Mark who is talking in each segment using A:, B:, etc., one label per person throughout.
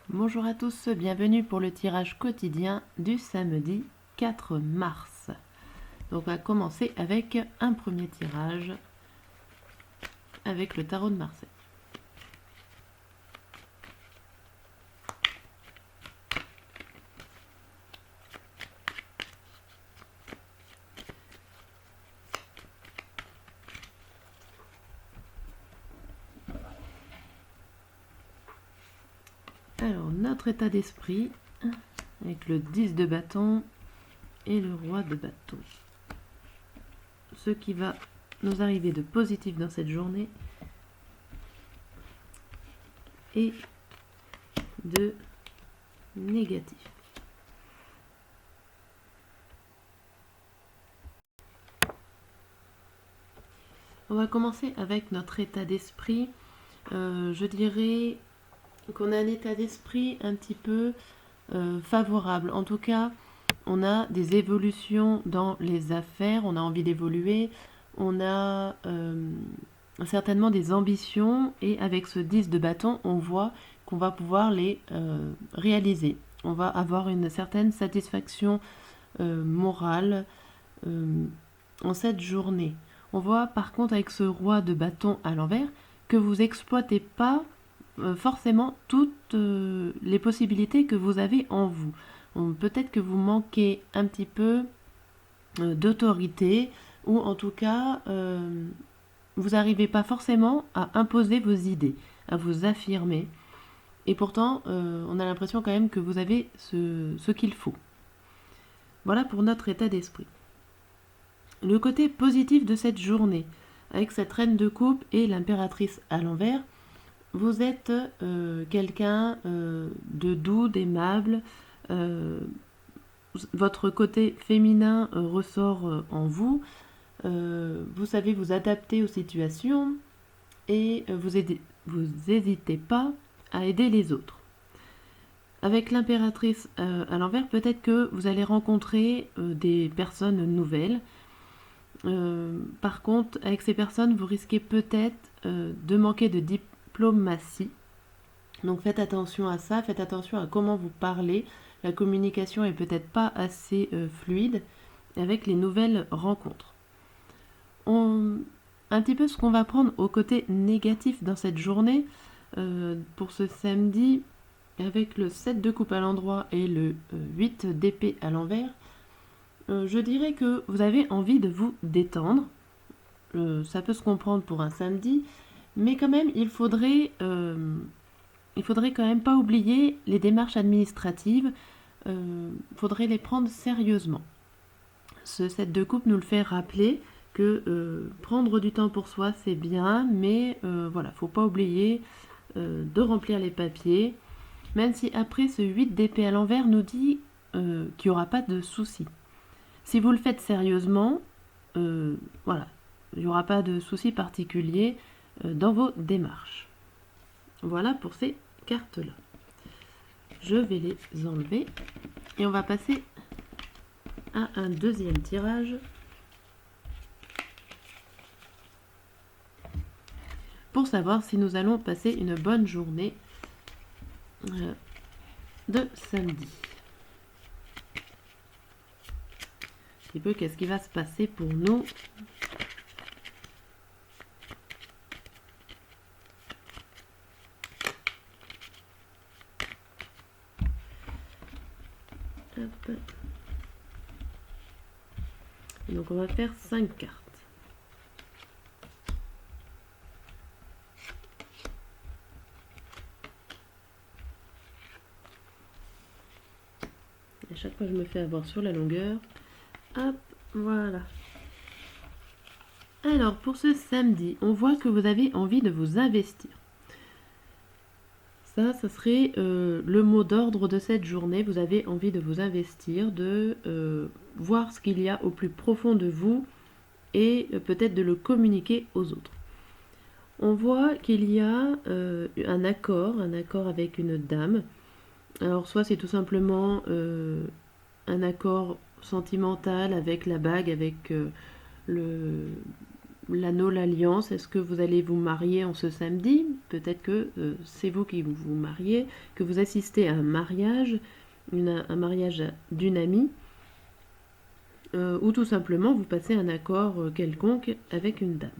A: Bonjour à tous, bienvenue pour le tirage quotidien du samedi 4 mars. Donc on va commencer avec un premier tirage avec le tarot de Marseille. Alors notre état d'esprit avec le 10 de bâton et le roi de bâton. Ce qui va nous arriver de positif dans cette journée et de négatif. On va commencer avec notre état d'esprit. Je dirais qu'on a un état d'esprit un petit peu favorable. En tout cas, on a des évolutions dans les affaires, on a envie d'évoluer, on a certainement des ambitions et avec ce 10 de bâton, on voit qu'on va pouvoir les réaliser. On va avoir une certaine satisfaction morale en cette journée. On voit par contre avec ce roi de bâton à l'envers que vous exploitez pas forcément toutes les possibilités que vous avez en vous. Peut-être que vous manquez un petit peu d'autorité ou en tout cas vous n'arrivez pas forcément à imposer vos idées, à vous affirmer. Et pourtant, on a l'impression quand même que vous avez ce qu'il faut. Voilà pour notre état d'esprit. Le côté positif de cette journée, avec cette reine de coupe et l'impératrice à l'envers, vous êtes quelqu'un de doux, d'aimable. Votre côté féminin ressort en vous. Vous savez vous adapter aux situations et vous n'hésitez pas à aider les autres. Avec l'impératrice à l'envers, peut-être que vous allez rencontrer des personnes nouvelles. Par contre, avec ces personnes, vous risquez peut-être de manquer de diplomatie. Donc faites attention à ça, faites attention à comment vous parlez. La communication est peut-être pas assez fluide avec les nouvelles rencontres. Un petit peu ce qu'on va prendre au côté négatif dans cette journée pour ce samedi, avec le 7 de coupe à l'endroit et le 8 d'épée à l'envers. Je dirais que vous avez envie de vous détendre. Ça peut se comprendre pour un samedi, mais quand même, il faudrait quand même pas oublier les démarches administratives. Faudrait les prendre sérieusement. Ce 7 de coupe nous le fait rappeler que prendre du temps pour soi, c'est bien, mais voilà, faut pas oublier de remplir les papiers, même si après ce 8 d'épée à l'envers nous dit qu'il n'y aura pas de soucis. Si vous le faites sérieusement, voilà, il n'y aura pas de soucis particuliers dans vos démarches. Voilà pour ces cartes-là. Je vais les enlever et on va passer à un deuxième tirage pour savoir si nous allons passer une bonne journée de samedi. Un petit peu qu'est-ce qui va se passer pour nous. Hop. Et donc on va faire 5 cartes. À chaque fois je me fais avoir sur la longueur. Hop, voilà. Alors pour ce samedi, on voit que vous avez envie de vous investir. Ça serait le mot d'ordre de cette journée. Vous avez envie de vous investir, de voir ce qu'il y a au plus profond de vous et peut-être de le communiquer aux autres. On voit qu'il y a un accord avec une dame. Alors soit c'est tout simplement un accord sentimental avec la bague, avec l'anneau, l'alliance. Est-ce que vous allez vous marier en ce samedi? Peut-être que c'est vous qui vous mariez, que vous assistez à un mariage, un mariage d'une amie, ou tout simplement vous passez un accord quelconque avec une dame.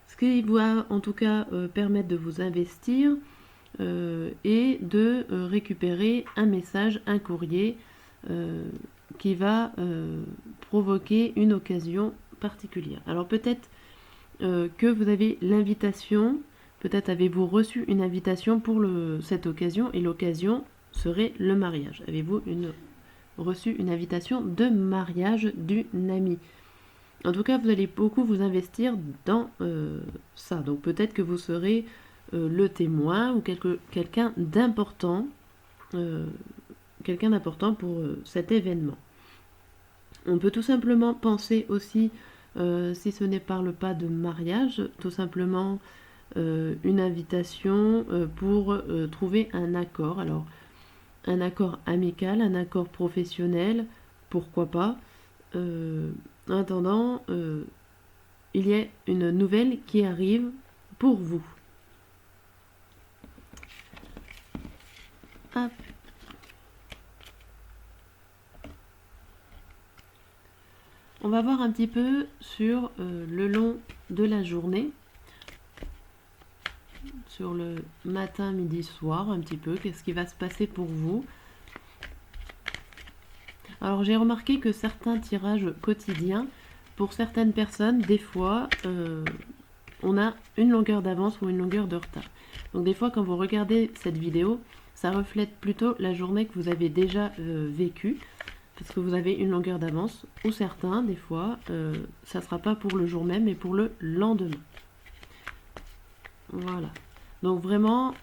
A: Ce qui va en tout cas permettre de vous investir et de récupérer un message, un courrier qui va provoquer une occasion particulière. Alors peut-être que vous avez l'invitation, peut-être avez-vous reçu une invitation pour cette occasion et l'occasion serait le mariage. Avez-vous reçu une invitation de mariage d'une amie? En tout cas, vous allez beaucoup vous investir dans ça. Donc peut-être que vous serez le témoin ou quelqu'un d'important pour cet événement. On peut tout simplement penser aussi, si ce n'est parle pas de mariage, tout simplement une invitation pour trouver un accord. Alors, un accord amical, un accord professionnel, pourquoi pas. En attendant, il y a une nouvelle qui arrive pour vous. Hop. On va voir un petit peu sur le long de la journée, sur le matin, midi, soir, un petit peu, qu'est-ce qui va se passer pour vous. Alors j'ai remarqué que certains tirages quotidiens, pour certaines personnes, des fois, on a une longueur d'avance ou une longueur de retard. Donc des fois, quand vous regardez cette vidéo, ça reflète plutôt la journée que vous avez déjà vécue, parce que vous avez une longueur d'avance, ou certains, des fois, ça ne sera pas pour le jour même, mais pour le lendemain. Voilà. Donc vraiment,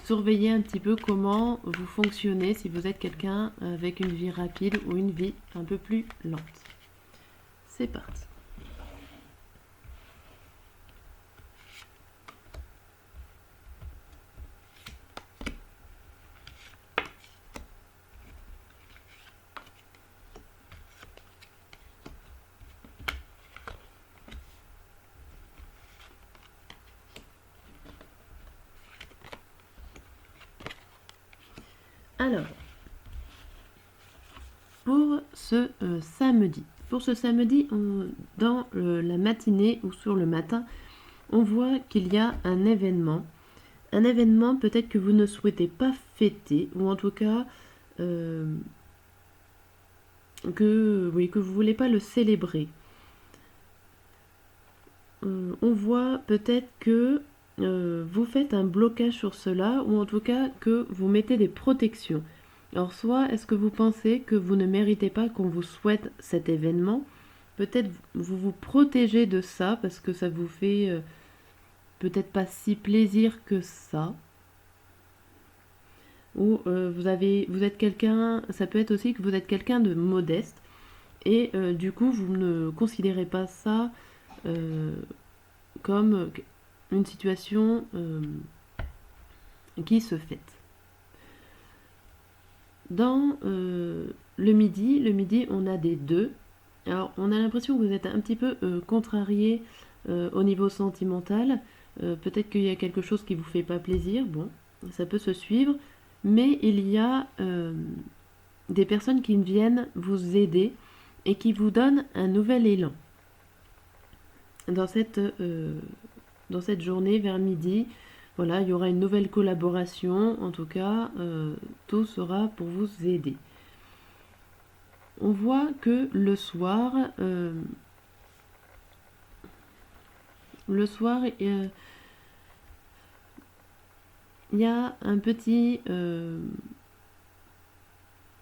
A: surveillez un petit peu comment vous fonctionnez si vous êtes quelqu'un avec une vie rapide ou une vie un peu plus lente. C'est parti. Alors, pour ce samedi, dans la matinée ou sur le matin, on voit qu'il y a un événement. Un événement peut-être que vous ne souhaitez pas fêter, ou en tout cas que vous ne voulez pas le célébrer. On voit peut-être que vous faites un blocage sur cela, ou en tout cas que vous mettez des protections. Alors soit est-ce que vous pensez que vous ne méritez pas qu'on vous souhaite cet événement? Peut-être vous vous protégez de ça parce que ça vous fait peut-être pas si plaisir que ça. Ou vous êtes quelqu'un, ça peut être aussi que vous êtes quelqu'un de modeste et du coup vous ne considérez pas ça comme une situation qui se fête. Dans le midi, on a des 2. Alors, on a l'impression que vous êtes un petit peu contrarié au niveau sentimental. Peut-être qu'il y a quelque chose qui vous fait pas plaisir. Bon, ça peut se suivre. Mais il y a des personnes qui viennent vous aider et qui vous donnent un nouvel élan. Dans cette journée, vers midi, voilà, il y aura une nouvelle collaboration. En tout cas, tout sera pour vous aider. On voit que le soir, il y a un petit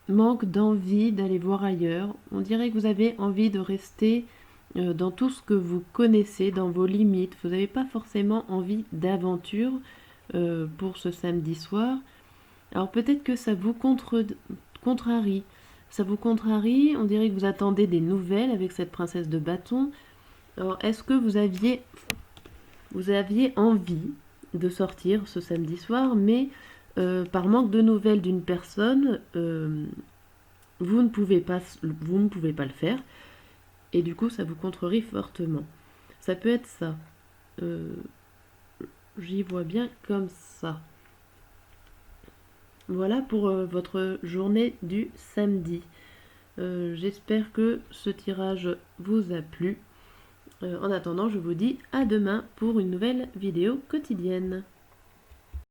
A: manque d'envie d'aller voir ailleurs. On dirait que vous avez envie de rester dans tout ce que vous connaissez, dans vos limites. Vous n'avez pas forcément envie d'aventure pour ce samedi soir. Alors peut-être que ça vous contrarie. Ça vous contrarie, on dirait que vous attendez des nouvelles avec cette princesse de bâton. Alors est-ce que vous aviez envie de sortir ce samedi soir, mais par manque de nouvelles d'une personne, vous ne pouvez pas le faire, et du coup ça vous contrerie fortement. Ça peut être ça. J'y vois bien comme ça. Voilà pour votre journée du samedi. J'espère que ce tirage vous a plu. En attendant, je vous dis à demain pour une nouvelle vidéo quotidienne.